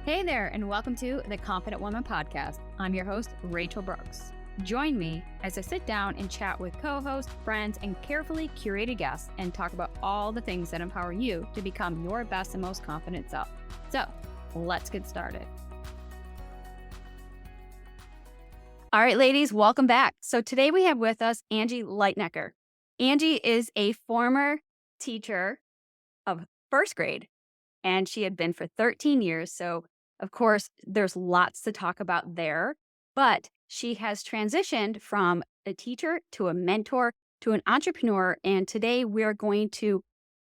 Hey there, and welcome to the Confident Woman Podcast. I'm your host, Rachel Brooks. Join me as I sit down and chat with co-hosts, friends, and carefully curated guests and talk about all the things that empower you to become your best and most confident self. So, let's get started. All right, ladies, welcome back. So today we have with us Angie Leitnaker. Angie is a former teacher of first grade, and she had been for 13 years. So of course, there's lots to talk about there, but she has transitioned from a teacher to a mentor to an entrepreneur. And today we're going to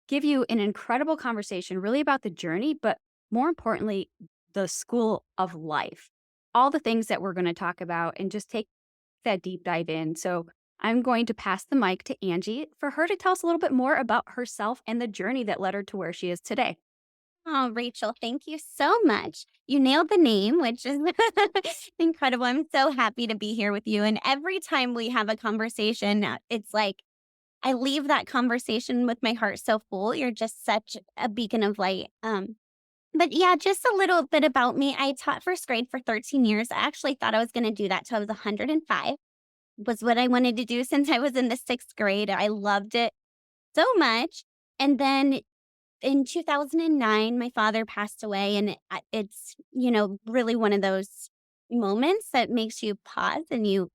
give you an incredible conversation really about the journey, but more importantly, the school of life, all the things that we're going to talk about and just take that deep dive in. So I'm going to pass the mic to Angie for her to tell us a little bit more about herself and the journey that led her to where she is today. Oh, Rachel, thank you so much. You nailed the name, which is incredible. I'm so happy to be here with you. And every time we have a conversation, it's like I leave that conversation with my heart so full. You're just such a beacon of light. But yeah, just a little bit about me. I taught first grade for 13 years. I actually thought I was going to do that till I was 105, was what I wanted to do since I was in the sixth grade. I loved it so much. And then in 2009, my father passed away, and it's, really one of those moments that makes you pause and you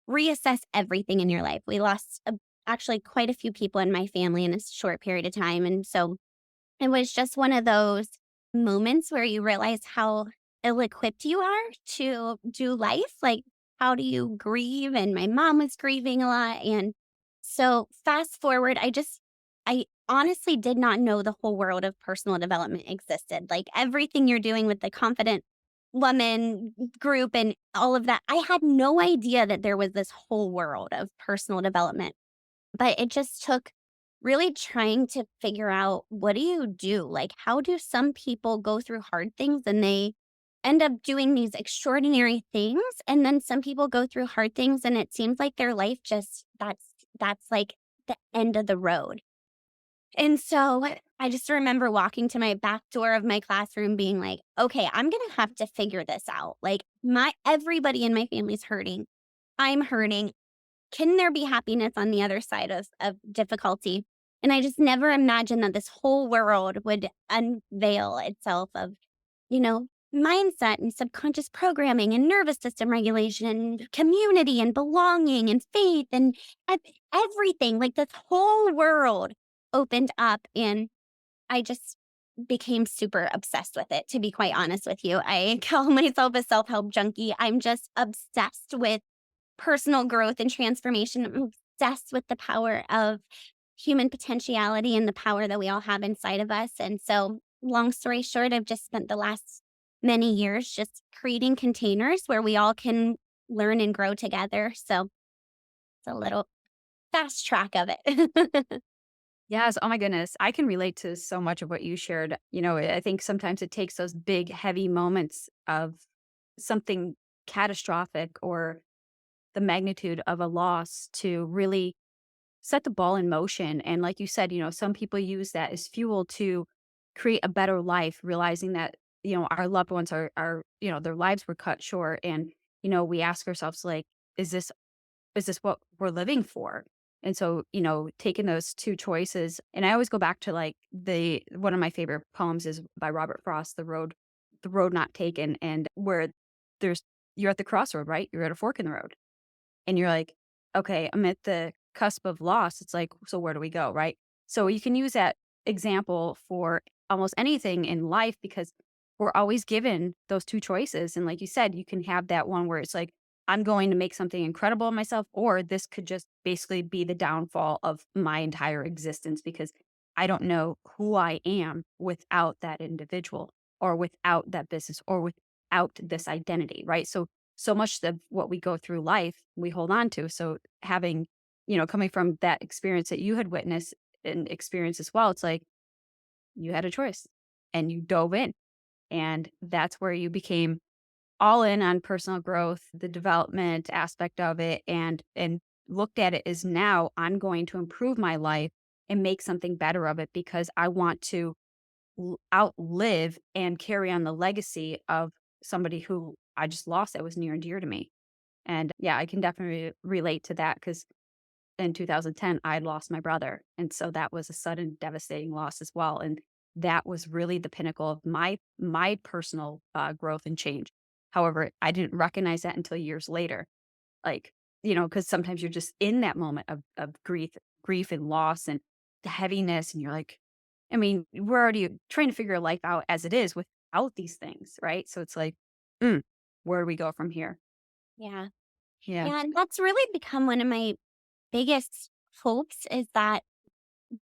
reassess everything in your life. We lost actually quite a few people in my family in a short period of time. And so it was just one of those moments where you realize how ill equipped you are to do life. Like, how do you grieve? And my mom was grieving a lot. And so fast forward, I honestly did not know the whole world of personal development existed. Like everything you're doing with the confident woman group and all of that, I had no idea that there was this whole world of personal development. But it just took really trying to figure out, what do you do? Like, how do some people go through hard things and they end up doing these extraordinary things? And then some people go through hard things and it seems like their life just that's like the end of the road. And so I just remember walking to my back door of my classroom being like, okay, I'm going to have to figure this out. Like, my everybody in my family's hurting. I'm hurting. Can there be happiness on the other side of difficulty? And I just never imagined that this whole world would unveil itself of, mindset and subconscious programming and nervous system regulation and community and belonging and faith and ev- everything. Like, this whole world opened up, and I just became super obsessed with it, to be quite honest with you. I call myself a self-help junkie. I'm just obsessed with personal growth and transformation. I'm obsessed with the power of human potentiality and the power that we all have inside of us. And so, long story short, I've just spent the last many years just creating containers where we all can learn and grow together. So, it's a little fast track of it. Yes. Oh my goodness. I can relate to so much of what you shared. I think sometimes it takes those big, heavy moments of something catastrophic or the magnitude of a loss to really set the ball in motion. And like you said, some people use that as fuel to create a better life, realizing that, our loved ones are, their lives were cut short. And, we ask ourselves, like, is this what we're living for? And so, taking those two choices, and I always go back to like one of my favorite poems is by Robert Frost, the road not taken, and where there's you're at the crossroad, right? You're at a fork in the road. And you're like, okay, I'm at the cusp of loss. It's like, so where do we go? Right. So you can use that example for almost anything in life because we're always given those two choices. And like you said, you can have that one where it's like, I'm going to make something incredible of myself, or this could just basically be the downfall of my entire existence because I don't know who I am without that individual or without that business or without this identity. Right. So much of what we go through life, we hold on to. So having, coming from that experience that you had witnessed and experienced as well, it's like you had a choice and you dove in. And that's where you became all in on personal growth, the development aspect of it, and looked at it as now I'm going to improve my life and make something better of it because I want to outlive and carry on the legacy of somebody who I just lost that was near and dear to me. And yeah, I can definitely relate to that because in 2010, I had lost my brother. And so that was a sudden devastating loss as well. And that was really the pinnacle of my personal growth and change. However, I didn't recognize that until years later. Like, because sometimes you're just in that moment of grief and loss and the heaviness, and you're like, I mean, we're already trying to figure life out as it is without these things, right? So it's like, mm, where do we go from here? Yeah. Yeah. Yeah, and that's really become one of my biggest hopes is that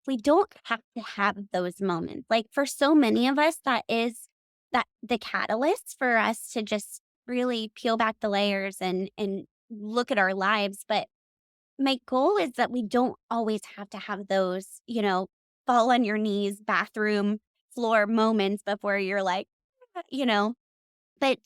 we don't have to have those moments. Like for so many of us, that is that the catalyst for us to just really peel back the layers and look at our lives. But my goal is that we don't always have to have those, fall on your knees, bathroom floor moments before you're like, you know, but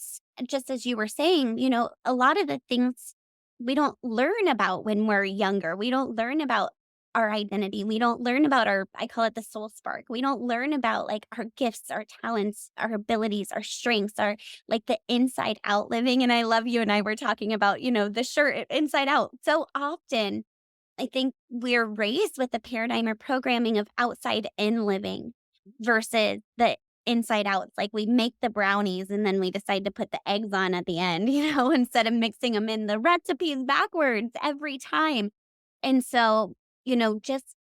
just as you were saying, a lot of the things we don't learn about when we're younger. We don't learn about our identity. We don't learn about I call it the soul spark. We don't learn about like our gifts, our talents, our abilities, our strengths, our like the inside out living. And I love you and I were talking about, the shirt inside out. So often I think we're raised with the paradigm or programming of outside in living versus the inside out. It's like we make the brownies and then we decide to put the eggs on at the end, instead of mixing them in the recipes backwards every time. And so, just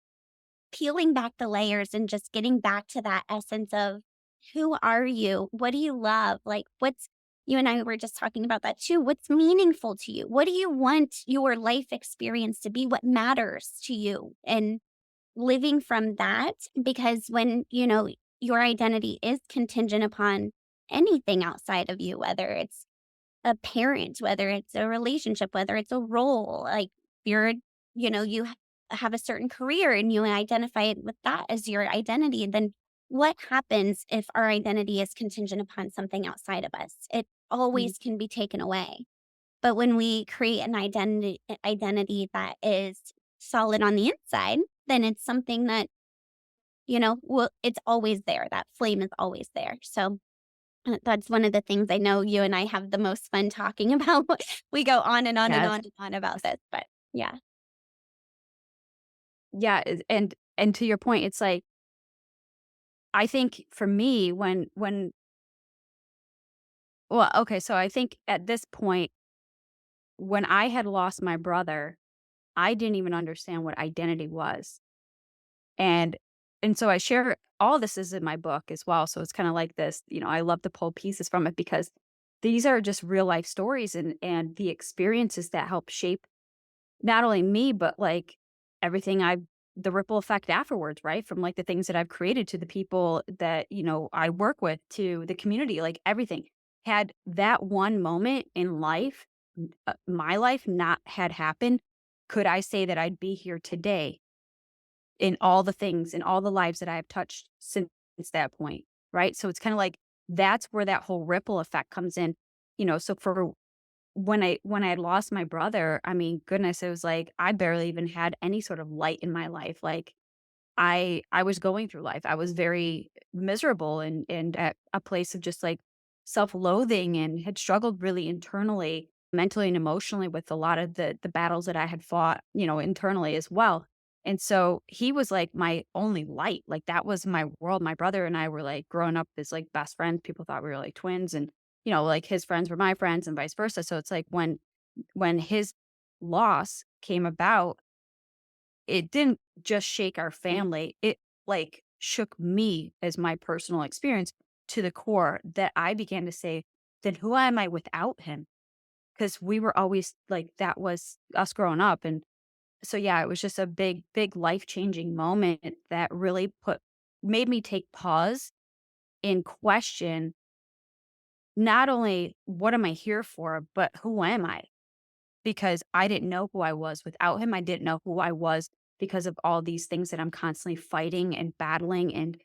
peeling back the layers and just getting back to that essence of who are you? What do you love? Like, you and I were just talking about that too. What's meaningful to you? What do you want your life experience to be? What matters to you? And living from that, because when, your identity is contingent upon anything outside of you, whether it's a parent, whether it's a relationship, whether it's a role, like you're, have a certain career and you identify it with that as your identity. Then what happens if our identity is contingent upon something outside of us? It Mm. always can be taken away. But when we create an identity that is solid on the inside, then it's something that, it's always there. That flame is always there. So that's one of the things I know you and I have the most fun talking about. We go on and on and Yes. on and on about this, but yeah. Yeah. And to your point, it's like, I think for me, well, okay, so I think at this point, when I had lost my brother, I didn't even understand what identity was. And so I share all this is in my book as well. So it's kind of like this, I love to pull pieces from it because these are just real life stories and the experiences that help shape not only me, but like everything the ripple effect afterwards, right? From like the things that I've created to the people that, I work with to the community, like everything. Had that one moment in life, my life not had happened, could I say that I'd be here today in all the things, in all the lives that I have touched since that point, right? So it's kind of like that's where that whole ripple effect comes in. So for when I had lost my brother, I mean, goodness, it was like I barely even had any sort of light in my life. Like I was going through life. I was very miserable and at a place of just like self-loathing and had struggled really internally, mentally and emotionally with a lot of the battles that I had fought, internally as well. And so he was like my only light. Like that was my world. My brother and I were like growing up as like best friends. People thought we were like twins and like his friends were my friends and vice versa. So it's like when his loss came about, it didn't just shake our family, it, like, shook me as my personal experience to the core that I began to say, "Then who am I without him?" Because we were always like, that was us growing up, and so, yeah, it was just a big, big life-changing moment that really made me take pause and question not only what am I here for, but who am I? Because I didn't know who I was without him. I didn't know who I was because of all these things that I'm constantly fighting and battling. And,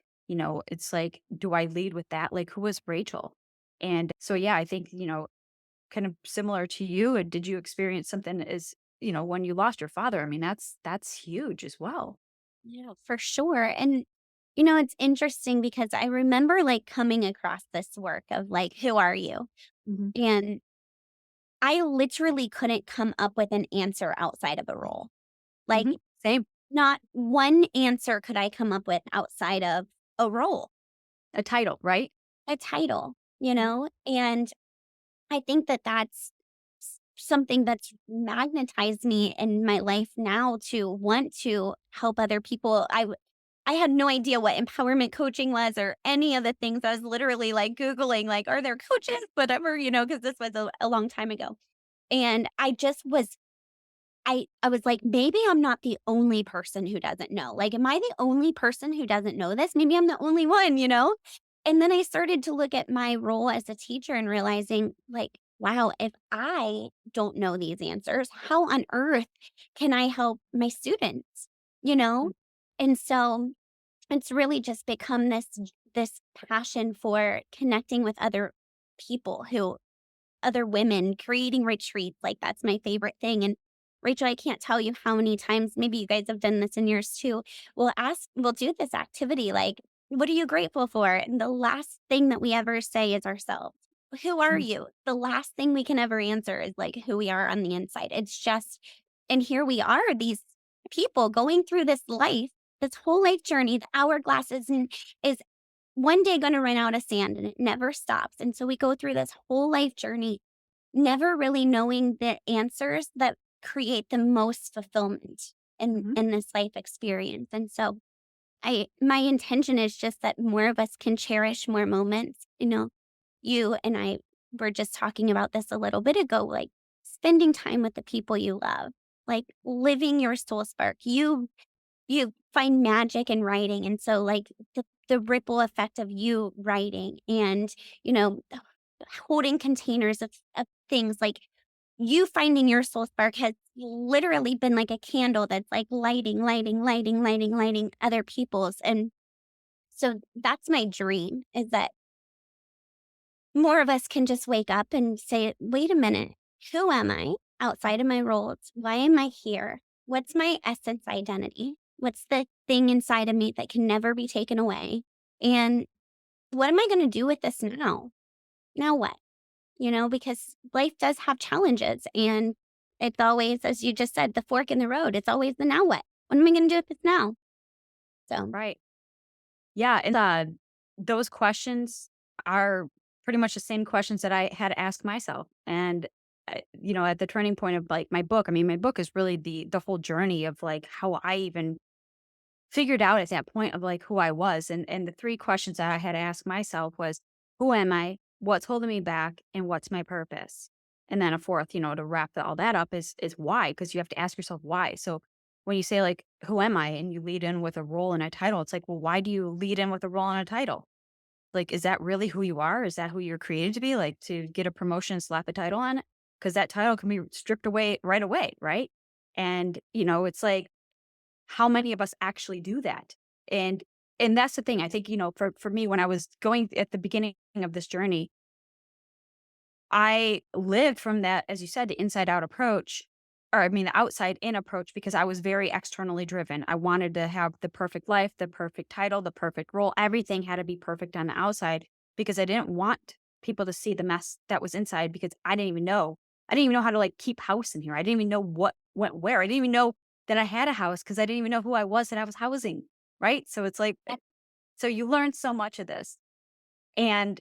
it's like, do I lead with that? Like, who was Rachel? And so, yeah, I think, kind of similar to you. Did you experience something as, when you lost your father? I mean, that's huge as well. Yeah, for sure. And It's interesting because I remember like coming across this work of like, who are you? Mhm. And I literally couldn't come up with an answer outside of a role. Like, Mhm. Same. not one answer could I come up with outside of a role, A title, right? a title, Mhm. And I think that that's something that's magnetized me in my life now to want to help other people. I had no idea what empowerment coaching was or any of the things. I was literally like Googling, like, are there coaches? Whatever, because this was a long time ago. And I just was I was like, maybe I'm not the only person who doesn't know. Like, am I the only person who doesn't know this? Maybe I'm the only one? And then I started to look at my role as a teacher and realizing, like, wow, if I don't know these answers, how on earth can I help my students? You know? Mm. And so it's really just become this passion for connecting with other women, creating retreats, like, that's my favorite thing, and Rachel, I can't tell you how many times, maybe you guys have done this in yours too, we'll do this activity, like, "What are you grateful for?" And the last thing that we ever say is ourselves. "Who are Mhm. you?" The last thing we can ever answer is, like, who we are on the inside. It's just and here we are, these people going through this whole life journey, the hourglass is one day gonna run out of sand, and it never stops, and so we go through this whole life journey never really knowing the answers that create the most fulfillment in Mhm. this life experience, and so my intention is just that more of us can cherish more moments, you and I were just talking about this a little bit ago, like, spending time with the people you love, like, living your soul spark. You find magic in writing, and so, like, the ripple effect of you writing and, you know, holding containers of things, like, you finding your soul spark has literally been like a candle that's, like, lighting, lighting, lighting, lighting, lighting other people's, and so that's my dream, is that more of us can just wake up and say, "Wait a minute, who am I outside of my roles? Why am I here? What's my essence identity? What's the thing inside of me that can never be taken away? And what am I gonna do with this now? Now what?" Because life does have challenges and it's always, as you just said, the fork in the road. It's always the now what? What am I gonna do with this now? So Right. Yeah, and, those questions are pretty much the same questions that I had to ask myself, and, at the turning point of, like, my book, I mean, my book is really the whole journey of, like, how I even figured out at that point of, like, who I was, and the 3 questions that I had to ask myself was, "Who am I? What's holding me back? And what's my purpose?" And then a 4th, to wrap all that up is why, because you have to ask yourself why. So, when you say, like, "Who am I?" and you lead in with a role and a title, it's like, well, why do you lead in with a role and a title? Like, is that really who you are? Is that who you're created to be? Like, to get a promotion and slap a title on it? Because that title can be stripped away right away, right? And, it's like, how many of us actually do that? And and that's the thing. I think, for me, when I was going at the beginning of this journey, I lived from that, as you said, the inside out approach, or I mean, the outside in approach, because I was very externally driven. I wanted to have the perfect life, the perfect title, the perfect role. Everything had to be perfect on the outside because I didn't want people to see the mess that was inside because I didn't even know. I didn't even know how to like keep house in here. I didn't even know what went where. I didn't even know that I had a house because I didn't even know who I was that I was housing. Right. So it's like, so you learn so much of this. And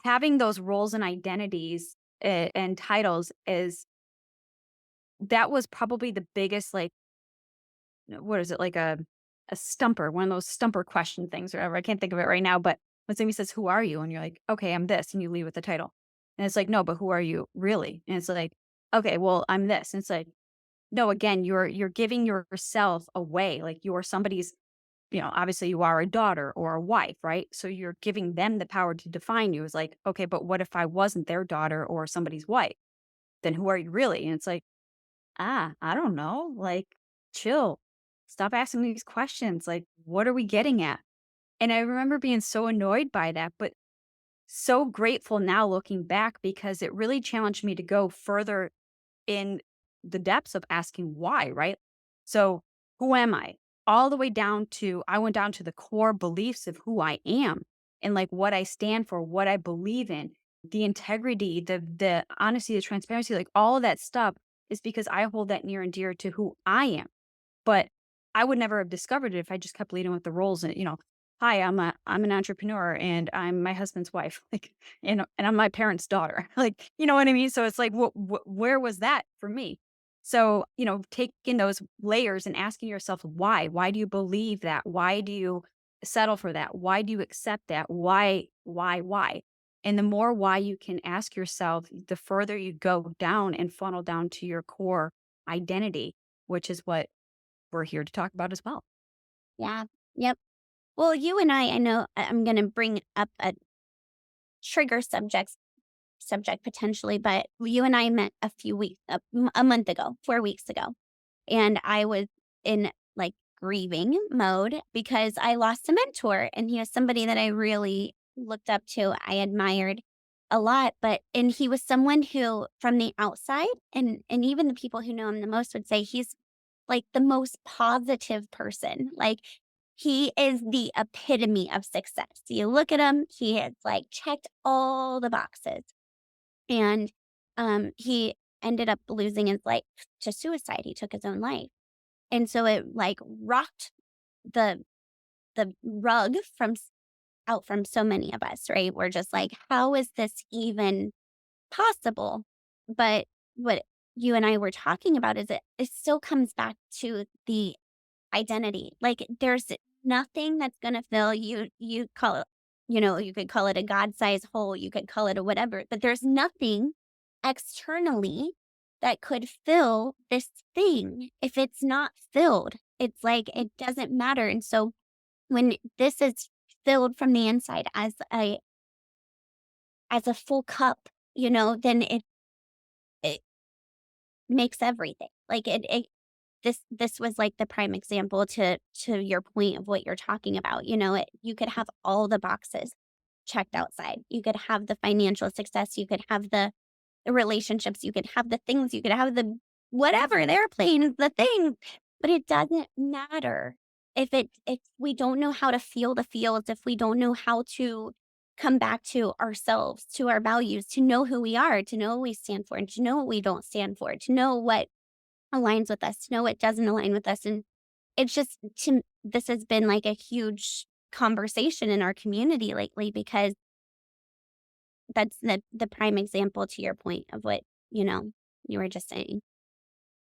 having those roles and identities, and titles is that was probably the biggest, like, what is it, like a stumper, one of those stumper question things or whatever, I can't think of it right now, but when somebody says, "Who are you?" and you're like, "Okay, I'm this," and you leave with the title. And it's like, "No, but who are you really?" And it's like, "Okay, well, I'm this." And it's like, "No, again, you're giving yourself away, like, you're somebody's." Obviously you are a daughter or a wife, right? So you're giving them the power to define you. It's like, okay, but what if I wasn't their daughter or somebody's wife? Then who are you really? And it's like, I don't know. Like, chill. Stop asking me these questions. Like, what are we getting at? And I remember being so annoyed by that, but so grateful now looking back because it really challenged me to go further in the depths of asking why, right? So, who am I? all the way down to I went down to the core beliefs of who I am and like what I stand for, what I believe in, the integrity, the honesty, the transparency, like all of that stuff is because I hold that near and dear to who I am. But I would never have discovered it if I just kept leading with the roles and, "Hi, I'm an entrepreneur and I'm my husband's wife," like, and I'm my parents' daughter, like, you know what I mean? So it's like, where was that for me? So, taking those layers and asking yourself why. Why do you believe that? Why do you settle for that? Why do you accept that? Why? And the more why you can ask yourself, the further you go down and funnel down to your core identity, which is what we're here to talk about as well. Yeah. Yep. Well, you and I know I'm going to bring up a trigger subject potentially, but you and I met a month ago, 4 weeks ago, and I was in like grieving mode because I lost a mentor, and he was somebody that I really looked up to. I admired a lot, and he was someone who, from the outside, and even the people who know him the most would say he's like the most positive person. Like he is the epitome of success. You look at him, he has like checked all the boxes. And he ended up losing his life to suicide. He took his own life. And so it like rocked the the rug out from so many of us, right? We're just like, how is this even possible? But what you and I were talking about is it still comes back to the identity. Like there's nothing that's gonna fill you call it, you could call it a God-sized hole, you could call it a whatever, but there's nothing externally that could fill this thing if it's not filled. It's like it doesn't matter. And so when this is filled from the inside as a full cup, then it makes everything. Like this was like the prime example to your point of what you're talking about. You could have all the boxes checked outside. You could have the financial success, you could have the relationships, you could have the things, you could have the whatever, the airplane, the thing, but it doesn't matter if we don't know how to feel the feels, if we don't know how to come back to ourselves, to our values, to know who we are, to know what we stand for, and to know what we don't stand for, to know what aligns with us, to know what doesn't align with us. And it's just this has been like a huge conversation in our community lately because that's the prime example to your point of what, you were just saying.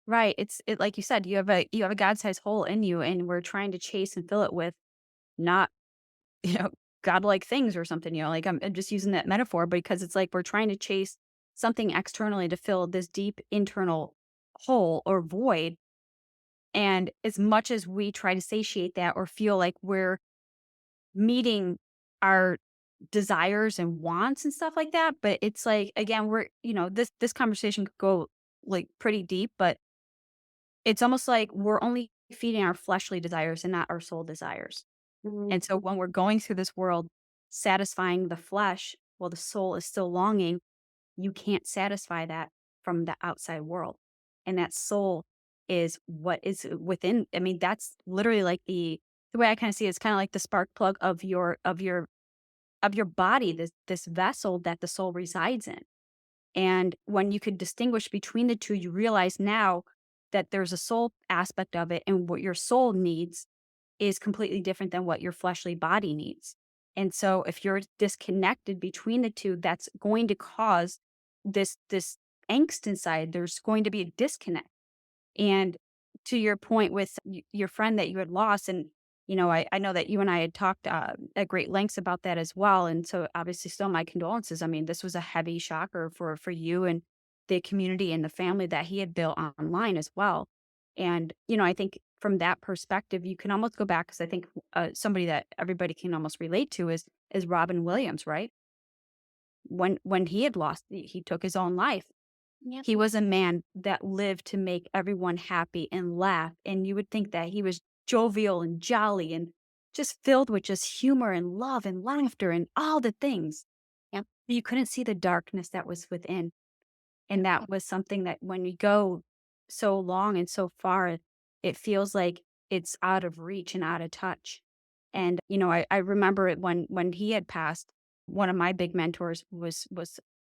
Right. It like you said, you have a God-sized hole in you and we're trying to chase and fill it with not, you know, godlike things or something, like I'm just using that metaphor because it's like we're trying to chase something externally to fill this deep internal hole or void. And as much as we try to satiate that or feel like we're meeting our desires and wants and stuff like that, but it's like again, this conversation could go like pretty deep, but it's almost like we're only feeding our fleshly desires and not our soul desires. Mhm. And so when we're going through this world satisfying the flesh while the soul is still longing, you can't satisfy that from the outside world. And that soul is what is within. I mean, that's literally like the way I kind of see it is kind of like the spark plug of your body, this vessel that the soul resides in. And when you could distinguish between the two, you realize now that there's a soul aspect of it, and what your soul needs is completely different than what your fleshly body needs. And so if you're disconnected between the two, that's going to cause this angst inside. There's going to be a disconnect. And to your point with your friend that you had lost, and I know that you and I had talked at great lengths about that as well. And so, obviously, still my condolences. I mean, this was a heavy shocker for you and the community and the family that he had built online as well. And I think from that perspective, you can almost go back because I think somebody that everybody can almost relate to is Robin Williams, right? When he had lost, he took his own life. Yep. He was a man that lived to make everyone happy and laugh, and you would think that he was jovial and jolly and just filled with just humor and love and laughter and all the things. Yep. But you couldn't see the darkness that was within, and that was something that when you go so long and so far, it feels like it's out of reach and out of touch. And, you know, I remember it when he had passed, one of my big mentors was,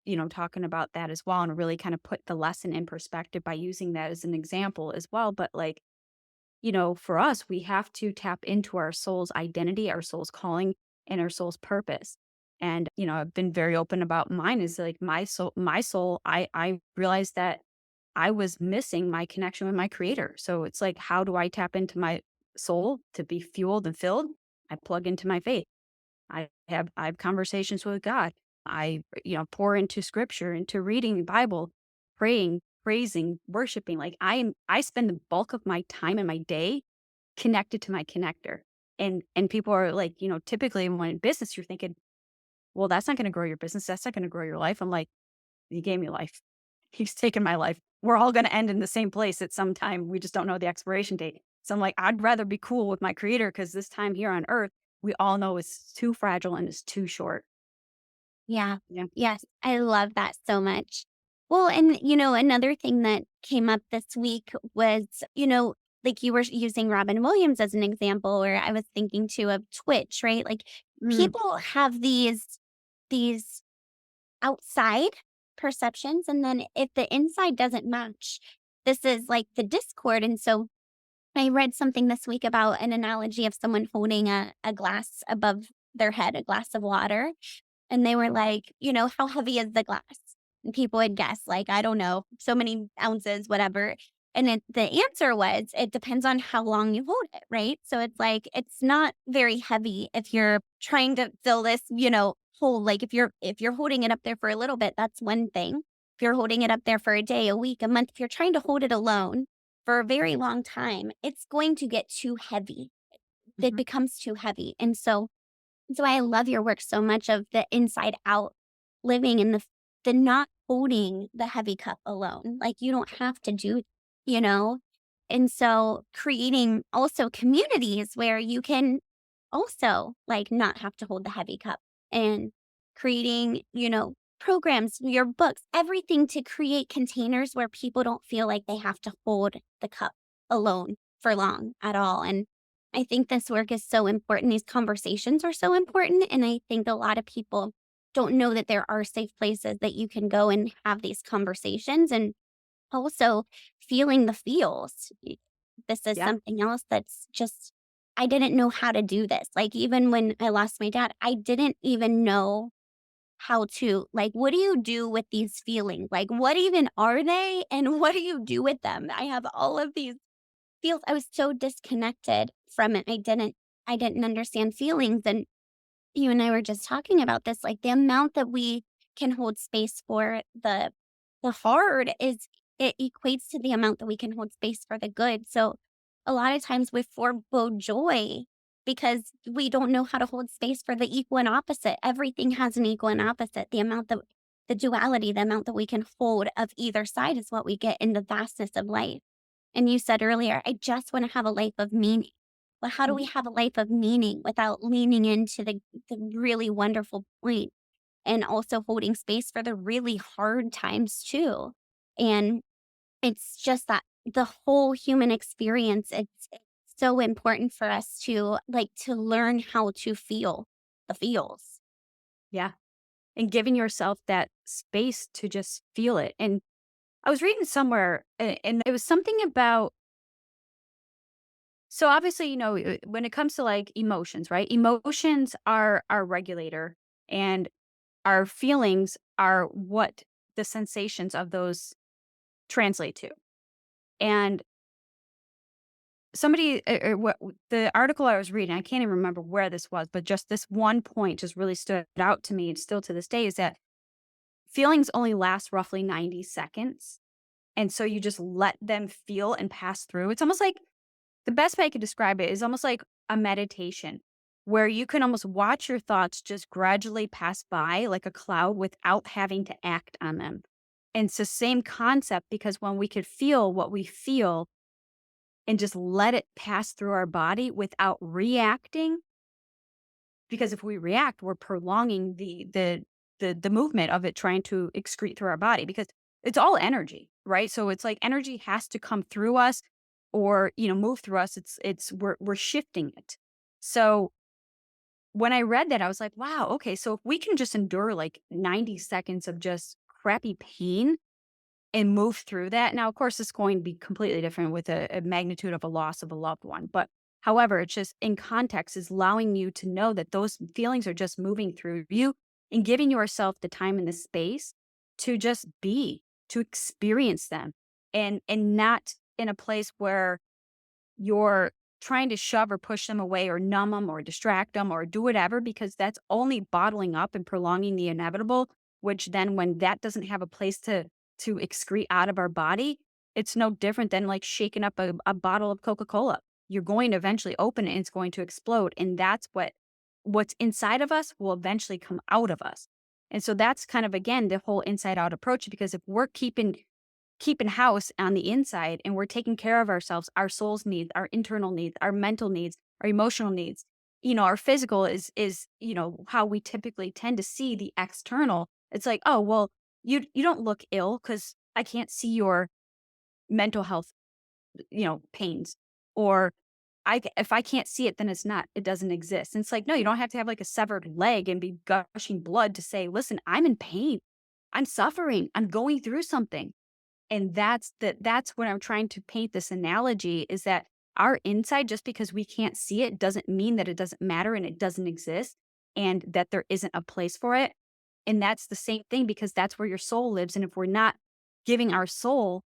you know, talking about that as well and really kind of put the lesson in perspective by using that as an example as well. But like, you know, for us, we have to tap into our soul's identity, our soul's calling, and our soul's purpose. And, you know, I've been very open about mine is like my soul, I realized that I was missing my connection with my creator. So it's like, how do I tap into my soul to be fueled and filled? I plug into my faith. I have conversations with God. I, you know, pour into scripture, into reading the Bible, praying, praising, worshiping. Like I spend the bulk of my time in my day connected to my connector. And people are like, you know, typically when in business, you're thinking, well, that's not going to grow your business. That's not going to grow your life. I'm like, he gave me life. He's taken my life. We're all going to end in the same place at some time. We just don't know the expiration date. So I'm like, I'd rather be cool with my creator because this time here on earth, we all know it's too fragile and it's too short. Yeah. Yeah. Yes. I love that so much. Well, and another thing that came up this week was, like you were using Robin Williams as an example, or I was thinking too of Twitch, right? Like Mm, people have these outside perceptions, and then if the inside doesn't match, this is like the discord. And so I read something this week about an analogy of someone holding a glass above their head, a glass of water, and they were like, "How heavy is the glass?" And people would guess, like, I don't know, so many ounces, whatever. And the answer was, it depends on how long you hold it, right? So it's like, it's not very heavy if you're trying to fill this, whole, like if you're holding it up there for a little bit, that's one thing. If you're holding it up there for a day, a week, a month, if you're trying to hold it alone for a very long time, it's going to get too heavy. It mhm. becomes too heavy. And so that's why I love your work so much of the inside out living and the not holding the heavy cup alone. Like you don't have to do, you know? And so creating also communities where you can also like not have to hold the heavy cup and creating, programs, your books, everything to create containers where people don't feel like they have to hold the cup alone for long at all. And I think this work is so important. These conversations are so important. And I think a lot of people don't know that there are safe places that you can go and have these conversations and also feeling the feels. This is Yeah. something else that's just, I didn't know how to do this. Like, even when I lost my dad, I didn't even know how to, like, what do you do with these feelings? Like, what even are they? And what do you do with them? I have all of these feels. I was so disconnected from it. I didn't understand feelings. And you and I were just talking about this, like the amount that we can hold space for the hard is it equates to the amount that we can hold space for the good. So a lot of times we forego joy because we don't know how to hold space for the equal and opposite. Everything has an equal and opposite. The duality, the amount that we can hold of either side is what we get in the vastness of life. And you said earlier, I just want to have a life of meaning. But how do we Mhm. have a life of meaning without leaning into the really wonderful point and also holding space for the really hard times too? And it's just that the whole human experience, it's so important for us to like to learn how to feel the feels. Yeah. And giving yourself that space to just feel it. And I was reading somewhere and it was something about, so obviously, you know, when it comes to like emotions, right? Emotions are our regulator and our feelings are what the sensations of those translate to. And somebody, what the article I was reading, I can't even remember where this was, but just this one point just really stood out to me and still to this day is that feelings only last roughly 90 seconds. And so you just let them feel and pass through. It's almost like the best way I could describe it is almost like a meditation where you can almost watch your thoughts just gradually pass by like a cloud without having to act on them. And it's the same concept because when we could feel what we feel and just let it pass through our body without reacting, because if we react, we're prolonging the movement of it trying to excrete through our body because it's all energy, right? So it's like energy has to come through us or, move through us. We're shifting it. So when I read that, I was like, wow, okay. So if we can just endure like 90 seconds of just crappy pain and move through that. Now, of course, it's going to be completely different with a magnitude of a loss of a loved one. But however, it's just in context is allowing you to know that those feelings are just moving through you and giving yourself the time and the space to just be, to experience them and not in a place where you're trying to shove or push them away or numb them or distract them or do whatever because that's only bottling up and prolonging the inevitable, which then when that doesn't have a place to excrete out of our body, it's no different than like shaking up a bottle of Coca-Cola. You're going to eventually open it and it's going to explode. And that's what's inside of us will eventually come out of us. And so that's kind of again the whole inside out approach because if we're keeping house on the inside and we're taking care of ourselves, our soul's needs, our internal needs, our mental needs, our emotional needs. Our physical is, how we typically tend to see the external. It's like, oh, well, you don't look ill because I can't see your mental health, pains. Or if I can't see it, then it doesn't exist. And it's like, no, you don't have to have like a severed leg and be gushing blood to say, listen, I'm in pain. I'm suffering. I'm going through something. And that's what I'm trying to paint this analogy is that our inside, just because we can't see it, doesn't mean that it doesn't matter and it doesn't exist and that there isn't a place for it. And that's the same thing because that's where your soul lives. And if we're not giving our soul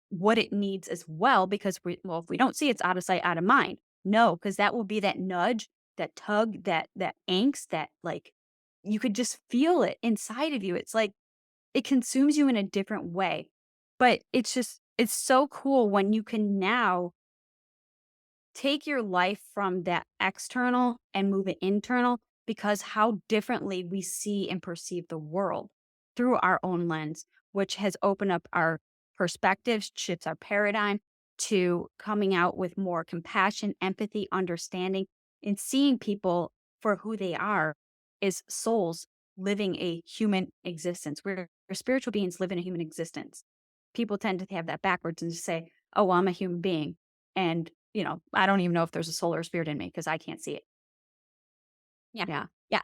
what it needs as well, because if we don't see it's out of sight, out of mind. No, because that will be that nudge, that tug, that angst, that like you could just feel it inside of you. It's like it consumes you in a different way. But it's so cool when you can now take your life from that external and move it internal because how differently we see and perceive the world through our own lens, which has opened up our perspectives, shifts our paradigm to coming out with more compassion, empathy, understanding, and seeing people for who they are as souls living a human existence. We're spiritual beings living a human existence. People tend to have that backwards and just say, oh, well, I'm a human being. And, I don't even know if there's a soul or spirit in me because I can't see it. Yeah. Yeah. Yeah.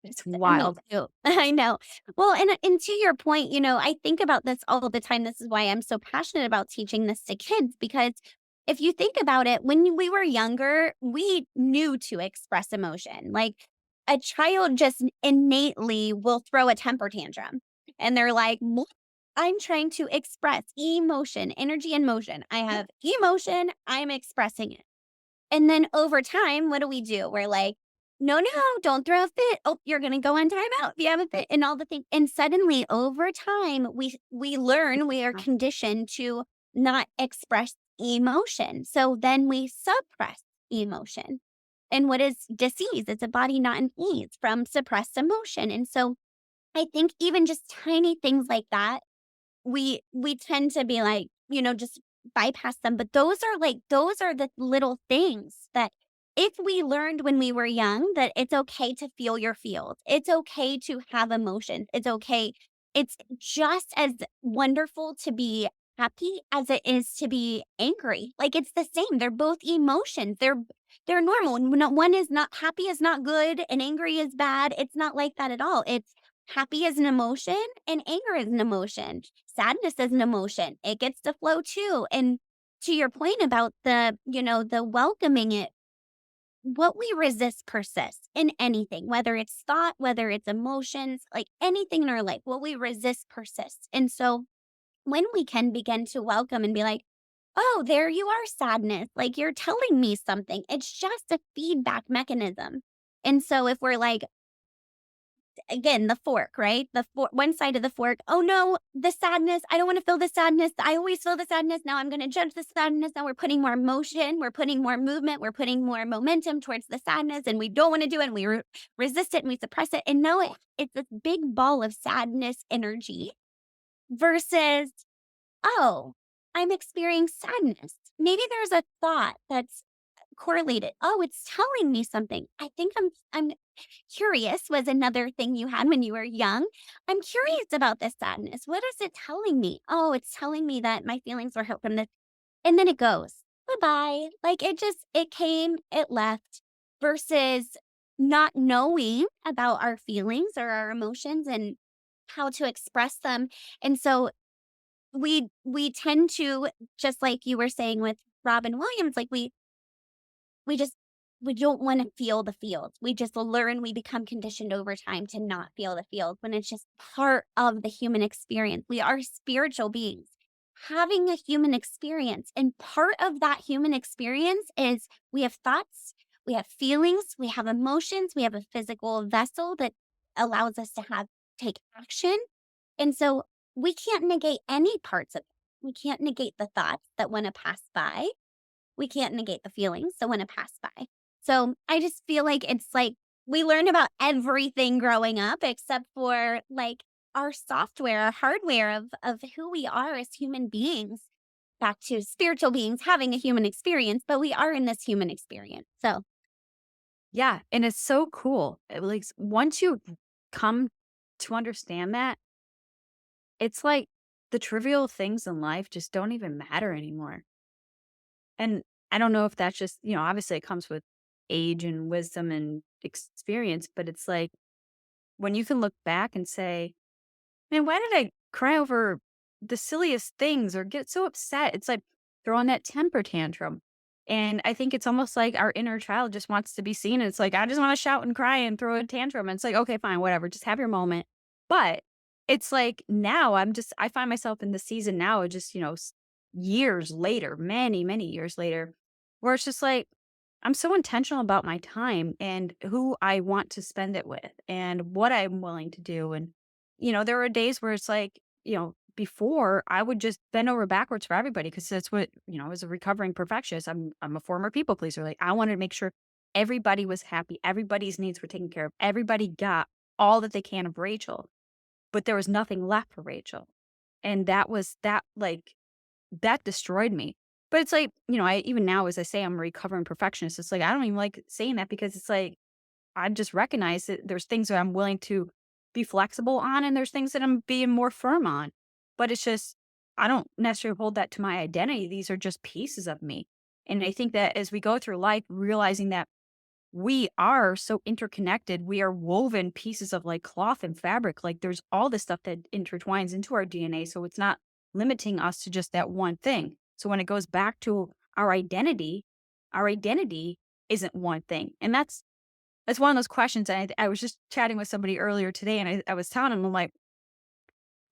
It's Me wild. too. I know. Well, and to your point, I think about this all the time. This is why I'm so passionate about teaching this to kids because if you think about it, when we were younger, we knew to express emotion. Like a child just innately will throw a temper tantrum and they're like, "What? I'm trying to express emotion, energy and motion. I have emotion, I'm expressing it." And then over time, what do? We're like, no, no, don't throw a fit. Oh, you're gonna go on timeout if you have a fit and all the things. And suddenly over time, we learn, we are Yeah. conditioned to not express emotion. So then we suppress emotion. And what is disease? It's a body not in ease from suppressed emotion. And so I think even just tiny things like that we tend to be like, just bypass them, but those are the little things that if we learned when we were young that it's okay to feel your feels, it's okay to have emotions, it's okay. It's just as wonderful to be happy as it is to be angry. Like it's the same. They're both emotions. They're normal. One is not happy is not good and angry is bad. It's not like that at all. It's happy is an emotion and anger is an emotion. Sadness is an emotion. It gets to flow too. And to your point about the welcoming it, what we resist persists in anything, whether it's thought, whether it's emotions, like anything in our life, what we resist persists. And so when we can begin to welcome and be like, oh, there you are, sadness. Like you're telling me something. It's just a feedback mechanism. And so if we're like, again, the fork, right? One side of the fork. Oh no, the sadness. I don't want to feel the sadness. I always feel the sadness. Now I'm going to judge the sadness. Now we're putting more motion. We're putting more movement. We're putting more momentum towards the sadness, and we don't want to do it. And we resist it and we suppress it. And no, it's this big ball of sadness energy versus, oh, I'm experiencing sadness. Maybe there's a thought that's correlated. Oh, it's telling me something. I think I'm curious was another thing you had when you were young. I'm curious about this sadness. What is it telling me? Oh, it's telling me that my feelings were hurt from this. And then it goes. bye-bye. Like, it came, it left, versus not knowing about our feelings or our emotions and how to express them. And so we tend to, just like you were saying with Robin Williams, like, we just we don't wanna feel the feels. We just learn, we become conditioned over time to not feel the feels when it's just part of the human experience. We are spiritual beings having a human experience, and part of that human experience is we have thoughts, we have feelings, we have emotions, we have a physical vessel that allows us to take action, and so we can't negate any parts of it. We can't negate the thoughts that wanna pass by. We can't negate the feelings that wanna pass by. So, I just feel like it's like we learn about everything growing up except for, like, our software, our hardware of who we are as human beings, back to spiritual beings having a human experience, but we are in this human experience. So, Yeah, and it's so cool. Like, once you come to understand that, it's like the trivial things in life just don't even matter anymore. And I don't know if that's just, obviously it comes with age and wisdom and experience, but it's like when you can look back and say, man, why did I cry over the silliest things or get so upset? It's like throwing that temper tantrum. And I think it's almost like our inner child just wants to be seen. It's like, I just want to shout and cry and throw a tantrum. And it's like, okay, fine, whatever, just have your moment. But it's like now I find myself in the season now, of just, years later, many, many years later, where it's just like, I'm so intentional about my time and who I want to spend it with and what I'm willing to do. And there are days where it's like, before I would just bend over backwards for everybody because that's what, as a recovering perfectionist, I'm a former people pleaser. Like I wanted to make sure everybody was happy, everybody's needs were taken care of, everybody got all that they can of Rachel, but there was nothing left for Rachel. And that destroyed me. But it's like, I even now as I say I'm a recovering perfectionist, it's like I don't even like saying that because it's like I've just recognized that there's things that I'm willing to be flexible on, and there's things that I'm being more firm on. But it's just, I don't necessarily hold that to my identity. These are just pieces of me. And I think that as we go through life, realizing that we are so interconnected, we are woven pieces of like cloth and fabric. Like there's all this stuff that intertwines into our DNA. So it's not limiting us to just that one thing. So when it goes back to our identity isn't one thing. And that's one of those questions. I was just chatting with somebody earlier today, and I was telling him, I'm like,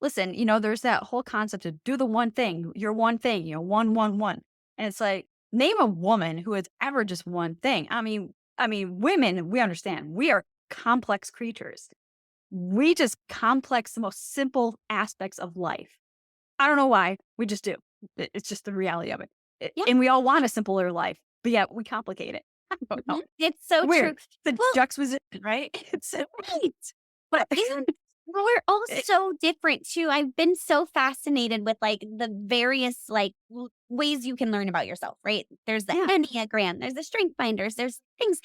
listen, there's that whole concept of do the one thing, your one thing, one, one, one. And it's like, name a woman who has ever just one thing. I mean, women, we understand we are complex creatures. We just complex the most simple aspects of life. I don't know why. We just do. It's just the reality of it. yeah. And we all want a simpler life, but yet we complicate it. I don't know. Mhm. It's so true. Weird. The Well, juxtaposition, right? It's right. but And we're all it so different too. I've been so fascinated with like the various like ways you can learn about yourself, right? There's the yeah. Enneagram, there's the strength finders, there's things.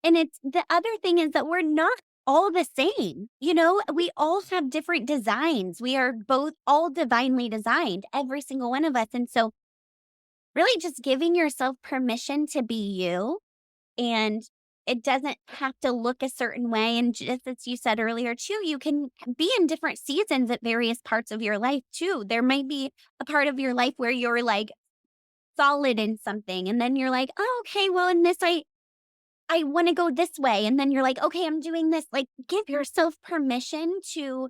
And it's the other thing is that we're not all the same. We all have different designs. We are both all divinely designed, every single one of us. And so really just giving yourself permission to be you, and it doesn't have to look a certain way, and just as you said earlier too, you can be in different seasons at various parts of your life too. There might be a part of your life where you're, like, solid in something, and then you're like, "Oh, okay, well, in this, I wanna go this way," and then you're like, "Okay, I'm doing this." Like, give yourself permission to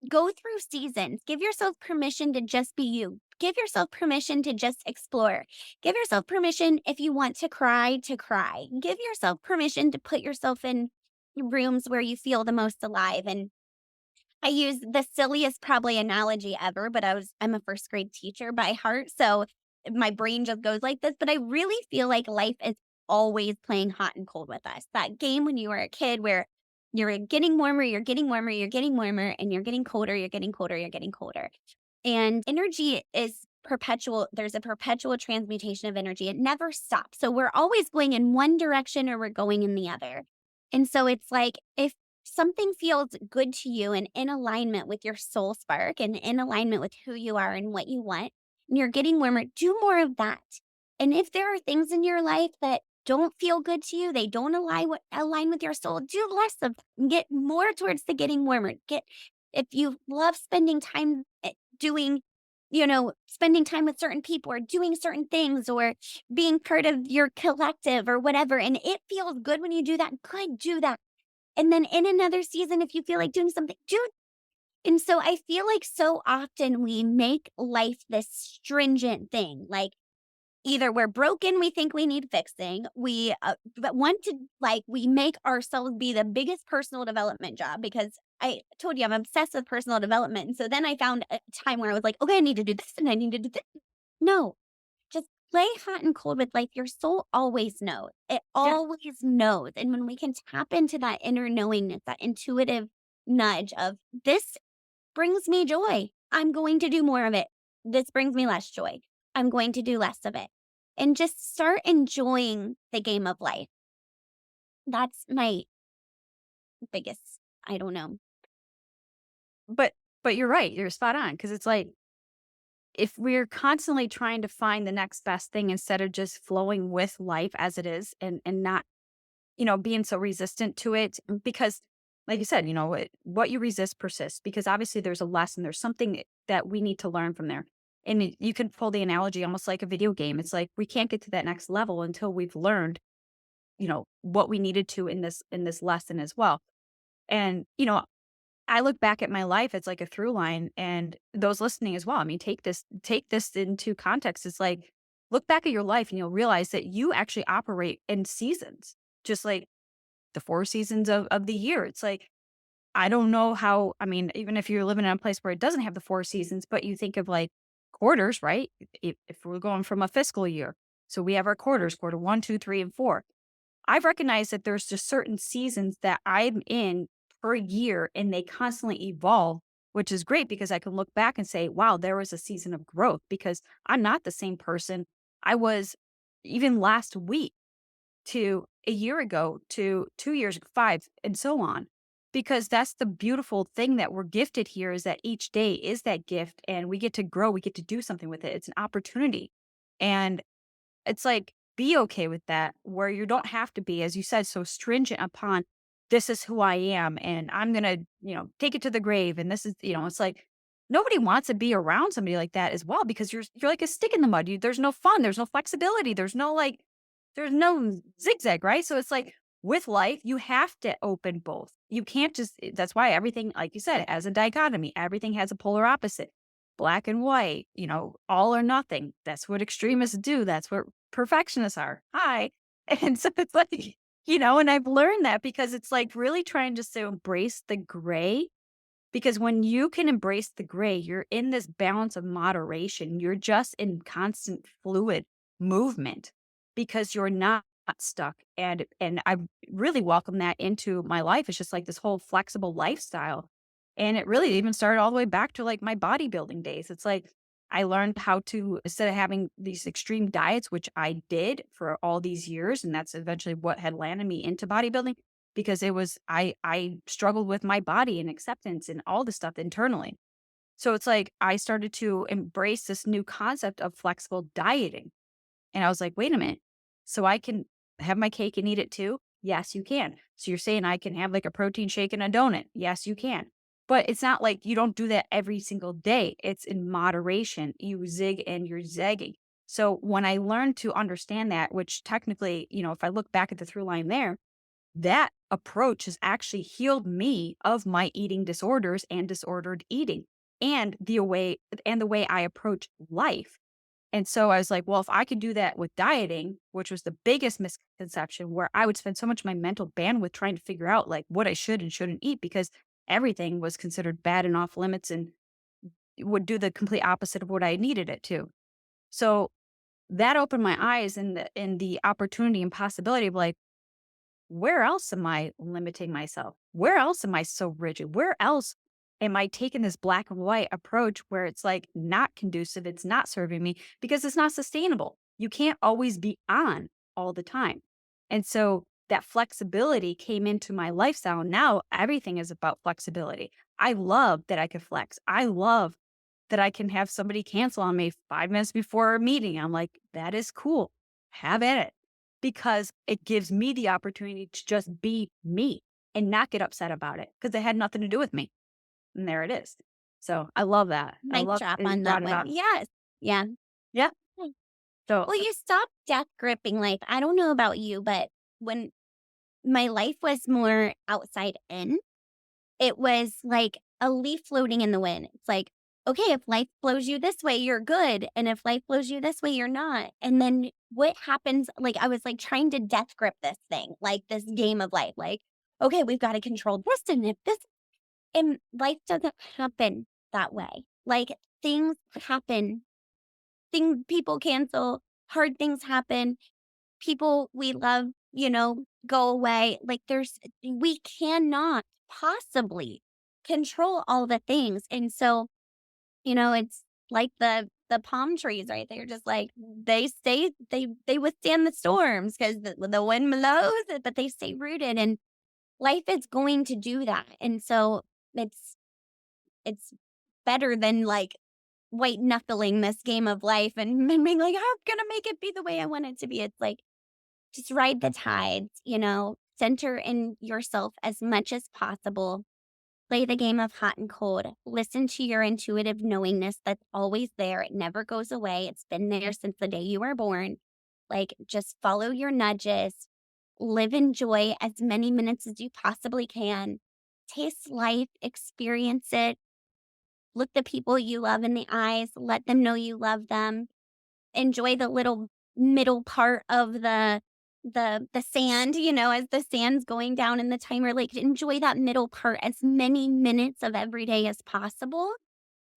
go through seasons. Give yourself permission to just be you. Give yourself permission to just explore. Give yourself permission if you want to cry, to cry. Give yourself permission to put yourself in rooms where you feel the most alive. And I use the silliest probably analogy ever, but I'm a first grade teacher by heart, so my brain just goes like this, but I really feel like life is always playing hot and cold with us. That game when you were a kid where you're getting warmer, you're getting warmer, you're getting warmer, and you're getting colder, you're getting colder, you're getting colder. And energy is perpetual. There's a perpetual transmutation of energy. It never stops. So we're always going in one direction or we're going in the other. And so it's like if something feels good to you and in alignment with your soul spark and in alignment with who you are and what you want, and you're getting warmer, do more of that. And if there are things in your life that don't feel good to you, they don't align with your soul, do less of them. Get more towards the getting warmer. Get if you love spending time doing, spending time with certain people or doing certain things or being part of your collective or whatever, and it feels good when you do that, good, do that. And then in another season, if you feel like doing something, do. And so I feel like so often we make life this stringent thing. Like either we're broken, we think we need fixing, but want to like we make ourselves be the biggest personal development job because I told you I'm obsessed with personal development. And so then I found a time where I was like, okay, I need to do this and I need to do this. No, just play hot and cold with life. Your soul always knows. It Yeah. always knows. And when we can tap into that inner knowingness, that intuitive nudge of this brings me joy. I'm going to do more of it. This brings me less joy. I'm going to do less of it. And just start enjoying the game of life. That's my biggest, I don't know. But you're right, you're spot on because it's like, if we're constantly trying to find the next best thing instead of just flowing with life as it is and not, being so resistant to it because like you said, what you resist persists because obviously there's a lesson, there's something that we need to learn from there. And you can pull the analogy almost like a video game. It's like we can't get to that next level until we've learned, what we needed to in this lesson as well. And, I look back at my life as like a through line and those listening as well. I mean, take this into context. It's like look back at your life and you'll realize that you actually operate in seasons, just like the 4 seasons of the year. It's like I don't know how, I mean, even if you're living in a place where it doesn't have the 4 seasons, but you think of like quarters, right? If we're going from a fiscal year. So we have our quarters, quarter one, two, three, and four. I've recognized that there's just certain seasons that I'm in per year and they constantly evolve, which is great because I can look back and say, wow, there was a season of growth because I'm not the same person I was even last week to a year ago to 2 years, five, and so on. Because that's the beautiful thing that we're gifted here is that each day is that gift and we get to grow, we get to do something with it. It's an opportunity. And it's like, be okay with that, where you don't have to be, as you said, so stringent upon this is who I am and I'm gonna, take it to the grave. And this is, it's like nobody wants to be around somebody like that as well because you're like a stick in the mud. There's no fun, there's no flexibility, there's no zigzag, right? So it's like with life, you have to open both. You can't that's why everything, like you said, as a dichotomy, everything has a polar opposite. Black and white, all or nothing. That's what extremists do. That's what perfectionists are. Hi. And so it's like, and I've learned that because it's like really trying just to embrace the gray. Because when you can embrace the gray, you're in this balance of moderation. You're just in constant fluid movement because you're not stuck. And I really welcome that into my life. It's just like this whole flexible lifestyle. And it really even started all the way back to like my bodybuilding days. It's like I learned how to, instead of having these extreme diets, which I did for all these years, and that's eventually what had landed me into bodybuilding because it was I struggled with my body and acceptance and all the stuff internally. So it's like I started to embrace this new concept of flexible dieting. And I was like, wait a minute. So I can have my cake and eat it too? Yes, you can. So you're saying I can have like a protein shake and a donut? Yes, you can. But it's not like you don't do that every single day. It's in moderation. You zig and you're zagging. So when I learned to understand that, which technically, if I look back at the through line there, that approach has actually healed me of my eating disorders and disordered eating and the way I approach life. And so I was like, well, if I could do that with dieting, which was the biggest misconception where I would spend so much of my mental bandwidth trying to figure out like what I should and shouldn't eat because everything was considered bad and off limits and would do the complete opposite of what I needed it to. So that opened my eyes and the opportunity and possibility of like, where else am I limiting myself? Where else am I so rigid? Where else am I taking this black and white approach where it's like not conducive? It's not serving me because it's not sustainable. You can't always be on all the time. And so that flexibility came into my lifestyle. Now everything is about flexibility. I love that I could flex. I love that I can have somebody cancel on me 5 minutes before a meeting. I'm like, that is cool. Have at it. Because it gives me the opportunity to just be me and not get upset about it because it had nothing to do with me. And there it is. So I love that. I Mic love drop that you on that brought it one. up. Yes. Yeah. Yeah. Hmm. So, Well, you stop death gripping life. I don't know about you, but when my life was more outside in, it was like a leaf floating in the wind. It's like, okay, if life blows you this way, you're good. And if life blows you this way, you're not. And then what happens? Like, I was like trying to death grip this thing, like this game of life. Like, okay, we've got to control this. And if this, and life doesn't happen that way. Like, things happen, people cancel, hard things happen, people we love, go away. Like, we cannot possibly control all the things. And so, it's like the palm trees, right? They're just like they withstand the storms because the wind blows, but they stay rooted. And life is going to do that. And so it's it's better than like white knuckling this game of life and being like, I'm gonna make it be the way I want it to be. It's like just ride the tides, center in yourself as much as possible. Play the game of hot and cold. Listen to your intuitive knowingness that's always there. It never goes away. It's been there since the day you were born. Like, just follow your nudges. Live in joy as many minutes as you possibly can. Taste life, experience it. Look the people you love in the eyes. Let them know you love them. Enjoy the little middle part of the sand, as the sand's going down in the timer, like, enjoy that middle part as many minutes of every day as possible,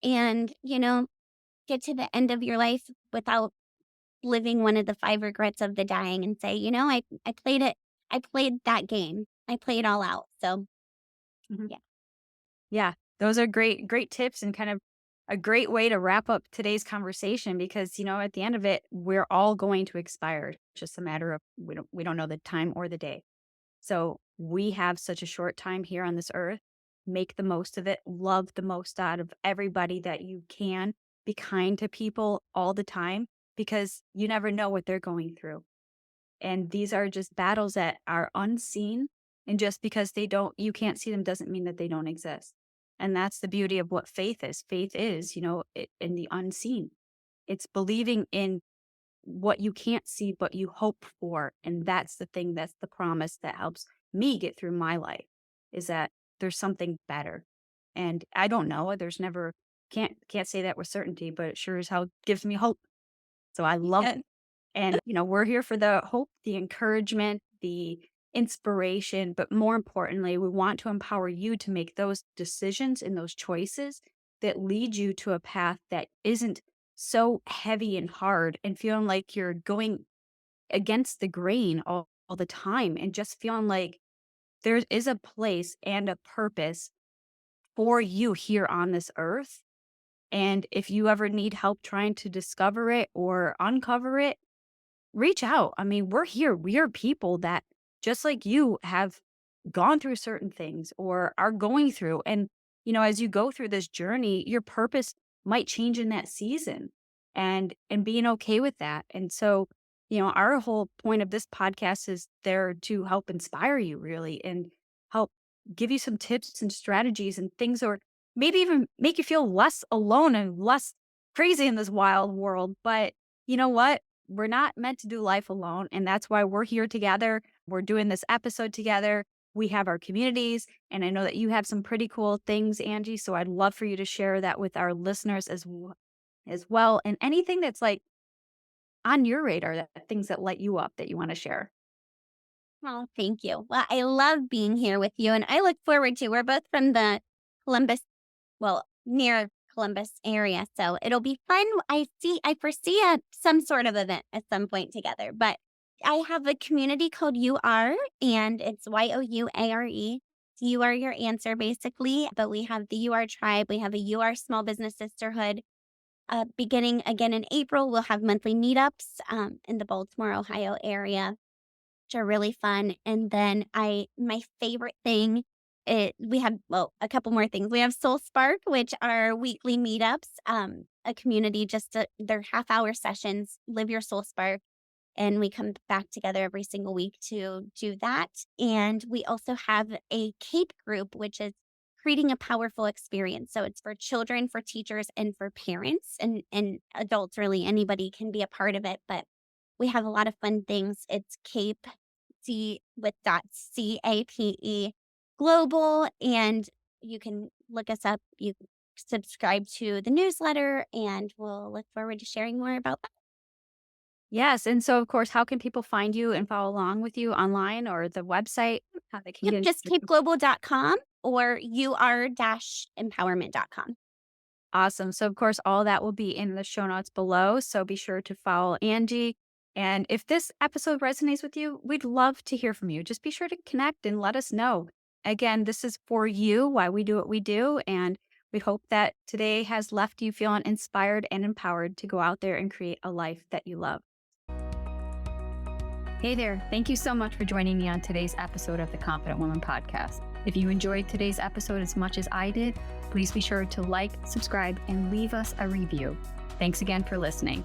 and, get to the end of your life without living one of the 5 regrets of the dying and say, I played it. I played that game. I played all out." So, mhm. yeah. Yeah, those are great tips and kind of a great way to wrap up today's conversation because, at the end of it, we're all going to expire. It's just a matter of we don't know the time or the day. So we have such a short time here on this earth. Make the most of it. Love the most out of everybody that you can. Be kind to people all the time because you never know what they're going through. And these are just battles that are unseen. And just because you can't see them doesn't mean that they don't exist. And that's the beauty of what faith is. Faith is, in the unseen. It's believing in what you can't see, but you hope for. And that's the promise that helps me get through my life is that there's something better. And I don't know. There's never, can't say that with certainty, but it sure as hell gives me hope. So I love Yeah. and, we're here for the hope, the encouragement, the inspiration, but more importantly, we want to empower you to make those decisions and those choices that lead you to a path that isn't so heavy and hard and feeling like you're going against the grain all the time and just feeling like there is a place and a purpose for you here on this earth. And if you ever need help trying to discover it or uncover it, reach out. I mean, we're here. We are people that, just like you, have gone through certain things or are going through. And, as you go through this journey, your purpose might change in that season and being okay with that. And so, our whole point of this podcast is there to help inspire you really and help give you some tips and strategies and things or maybe even make you feel less alone and less crazy in this wild world. But you know what? We're not meant to do life alone. And that's why we're here together. We're doing this episode together. We have our communities. And I know that you have some pretty cool things, Angie. So I'd love for you to share that with our listeners as well. And anything that's like on your radar, that things that light you up that you want to share. Oh, thank you. Well, I love being here with you, and I look forward to we're both from the Columbus near Columbus area, so it'll be fun. I foresee some sort of event at some point together, but I have a community called UR, and it's YOUARE. You are your answer, basically, but we have the UR tribe. We have a UR small business sisterhood. Beginning again in April, we'll have monthly meetups in the Baltimore, Ohio area which are really fun. And then my favorite thing we have, well, a couple more things. We have Soul Spark, which are weekly meetups, a community, they're half-hour sessions, live your soul spark, and we come back together every single week to do that. And we also have a CAPE group, which is creating a powerful experience. So it's for children, for teachers, and for parents and adults. Really, anybody can be a part of it. But we have a lot of fun things. It's CAPE C with dots CAPE global, and you can look us up. You can subscribe to the newsletter, and we'll look forward to sharing more about that. Yes, and so, of course, how can people find you and follow along with you online or the website? How they can Yep, get in touch just with you? capeglobal.com or ur-empowerment.com. Awesome. So, of course, all that will be in the show notes below. So be sure to follow Angie. And if this episode resonates with you, we'd love to hear from you. Just be sure to connect and let us know. Again, this is for you, why we do what we do. And we hope that today has left you feeling inspired and empowered to go out there and create a life that you love. Hey there. Thank you so much for joining me on today's episode of the Confident Woman podcast. If you enjoyed today's episode as much as I did, please be sure to like, subscribe, and leave us a review. Thanks again for listening.